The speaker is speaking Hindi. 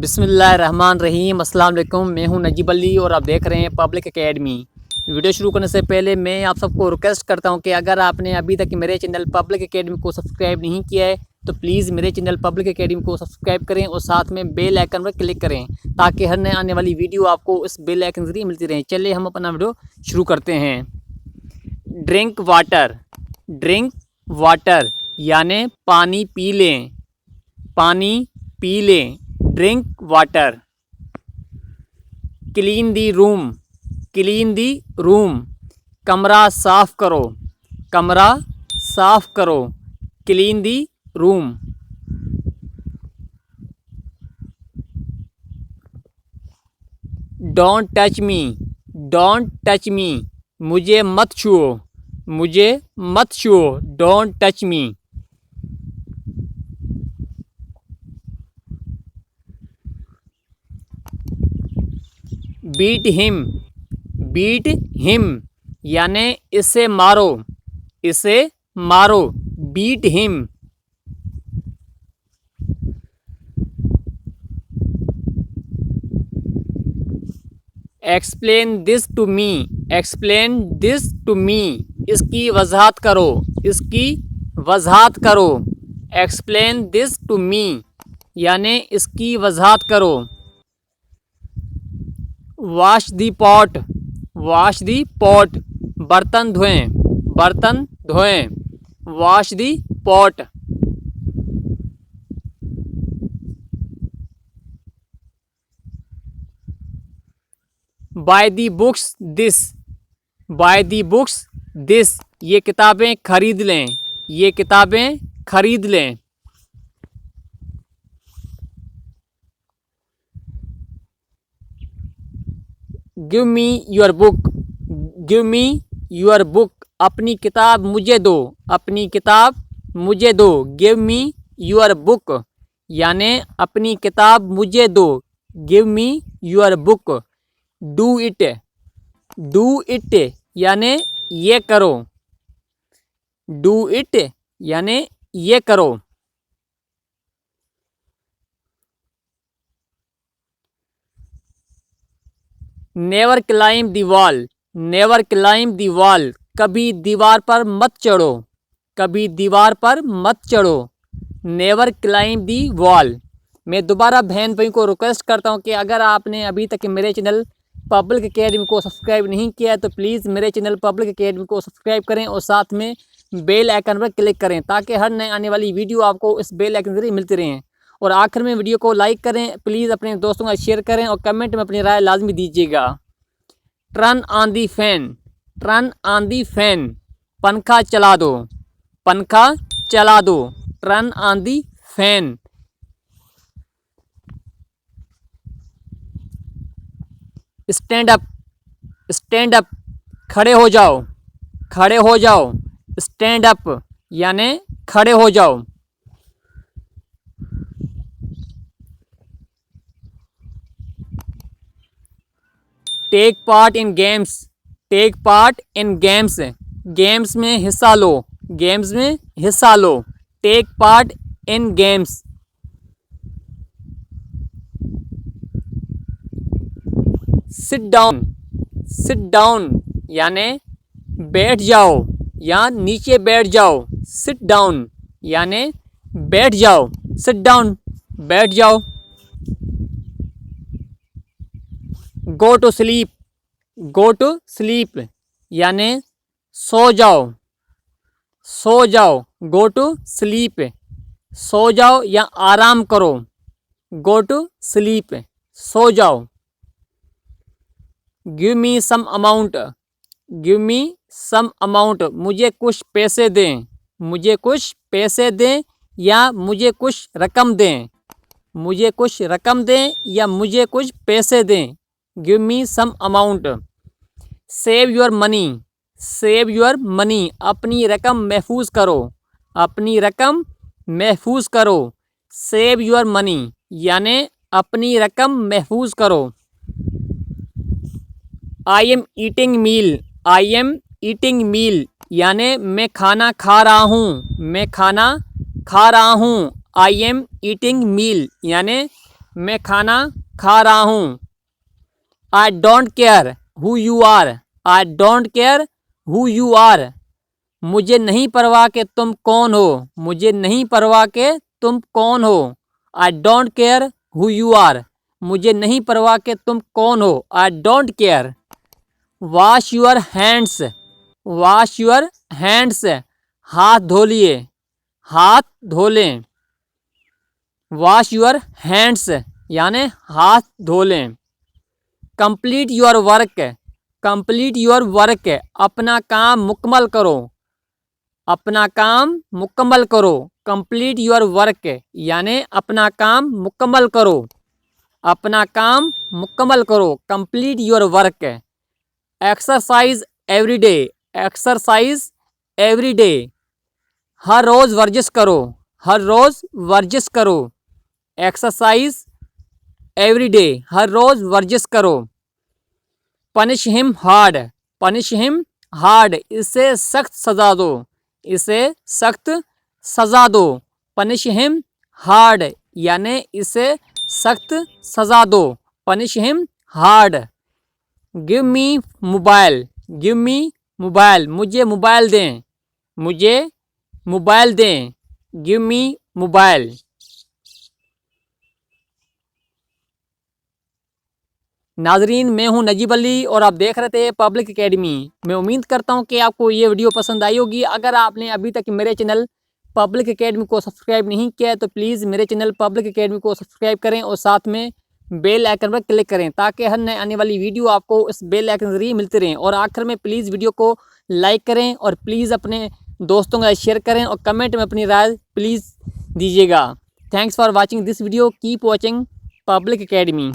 बिस्मिल्लाहिर्रहमानिर्रहीम। अस्सलाम वालेकुम। मैं हूं नजीब अली और आप देख रहे हैं पब्लिक एकेडमी। वीडियो शुरू करने से पहले मैं आप सबको रिक्वेस्ट करता हूं कि अगर आपने अभी तक मेरे चैनल पब्लिक एकेडमी को सब्सक्राइब नहीं किया है तो प्लीज़ मेरे चैनल पब्लिक एकेडमी को सब्सक्राइब करें और साथ में बेल आइकन पर क्लिक करें ताकि हर नए आने वाली वीडियो आपको इस बेल आइकन जरिए मिलती रहे। चलिए हम अपना वीडियो शुरू करते हैं। ड्रिंक वाटर, ड्रिंक वाटर यानी पानी पी लें, पानी पी लें। Drink water. Clean the room, clean the room. कमरा साफ करो, कमरा साफ करो। Clean the room. Don't touch me, don't touch me. मुझे मत छुओ, मुझे मत छुओ। Don't touch me. Beat him, beat him यानी इसे मारो, इसे मारो। Beat him. Explain this to me, explain this to me. इसकी वजाहत करो, इसकी वजाहत करो। एक्सप्लेन दिस टू मी यानी इसकी वजाहत करो। वॉश दी पॉट, वॉश दी पॉट। बर्तन धोएं, बर्तन धोएं। Wash the pot. By the books this, by the books this. ये किताबें खरीद लें, ये किताबें खरीद लें। Give me your book, give me your book. अपनी किताब मुझे दो, अपनी किताब मुझे दो। गिव मी योर बुक यानी अपनी किताब मुझे दो। Give me your book. Do it, do it यानी ये करो। डू इट यानी ये करो। Never climb the wall, never climb the wall. कभी दीवार पर मत चढ़ो, कभी दीवार पर मत चढ़ो। Never climb the wall. मैं दोबारा बहन भाई को रिक्वेस्ट करता हूं कि अगर आपने अभी तक मेरे चैनल पब्लिक एकेडमी को सब्सक्राइब नहीं किया है तो प्लीज़ मेरे चैनल पब्लिक एकेडमी को सब्सक्राइब करें और साथ में बेल आइकन पर क्लिक करें ताकि हर नए आने वाली वीडियो आपको इस बेल आइकन जरिए मिलती रहें। और आखिर में वीडियो को लाइक करें, प्लीज़ अपने दोस्तों का शेयर करें और कमेंट में अपनी राय लाजमी दीजिएगा। Turn on the fan, turn on the fan. पंखा चला दो, पंखा चला दो। Turn on the fan. Stand up, stand up. खड़े हो जाओ, खड़े हो जाओ। स्टैंड अप यानी खड़े हो जाओ। Take part in games, take part in games. Games में हिस्सा लो, गेम्स में हिस्सा लो। Take part in games. Sit down, sit down यानी बैठ जाओ या नीचे बैठ जाओ। सिट डाउन यानी बैठ जाओ। सिट डाउन बैठ जाओ। Go to sleep, go to sleep यानी सो जाओ, सो जाओ। Go to sleep. सो जाओ या आराम करो। गो टू स्लीप सो जाओ। Give me some amount, give me some amount. मुझे कुछ पैसे दें, मुझे कुछ पैसे दें या मुझे कुछ रकम दें। मुझे कुछ रकम दें या मुझे कुछ पैसे दें। Give me some amount. Save your money, save your money. अपनी रकम महफूज करो, अपनी रकम महफूज करो। सेव योर मनी यानी अपनी रकम महफूज करो। I am eating meal, I am eating meal यानी मैं खाना खा रहा हूँ, मैं खाना खा रहा हूँ। आई एम ईटिंग मील यानी मैं खाना खा रहा हूँ। I don't care who you are. I don't care who you are. मुझे नहीं परवाह कि तुम कौन हो। मुझे नहीं परवाह कि तुम कौन हो। I don't care who you are. मुझे नहीं परवाह कि तुम कौन हो। I don't care. Wash your hands. Wash your hands. हाथ धो लिए। हाथ धो लें। वॉश यूर हैंड्स यानी हाथ धो लें। Complete your work. Complete your work अपना काम मुकम्मल करो। अपना काम मुकम्मल करो। कंप्लीट योर वर्क यानी अपना काम मुकम्मल करो। अपना काम मुकम्मल करो। Complete your work. Exercise every day. Exercise every day हर रोज़ वर्जिश करो। हर रोज़ वर्जिश करो। एक्सरसाइज एवरी डे हर रोज़ वर्जिश करो। Punish him hard. Punish him hard इसे सख्त सज़ा दो। इसे सख्त सज़ा दो। पनिश हिम हार्ड यानी इसे सख्त सज़ा दो। Punish him hard. Give me mobile. Give me mobile मुझे मोबाइल दें। मुझे मोबाइल दें। गिव मी मोबाइल। नाजरीन, मैं हूं नजीब अली और आप देख रहे थे पब्लिक एकेडमी। मैं उम्मीद करता हूं कि आपको ये वीडियो पसंद आई होगी। अगर आपने अभी तक मेरे चैनल पब्लिक एकेडमी को सब्सक्राइब नहीं किया है तो प्लीज़ मेरे चैनल पब्लिक एकेडमी को सब्सक्राइब करें और साथ में बेल आइकन पर क्लिक करें ताकि हर नए आने वाली वीडियो आपको इस बेल आइकन के जरिए मिलती रहें। और आखिर में प्लीज़ वीडियो को लाइक करें और प्लीज़ अपने दोस्तों के साथ शेयर करें और कमेंट में अपनी राय प्लीज़ दीजिएगा। Thanks for watching this video. Keep watching public academy.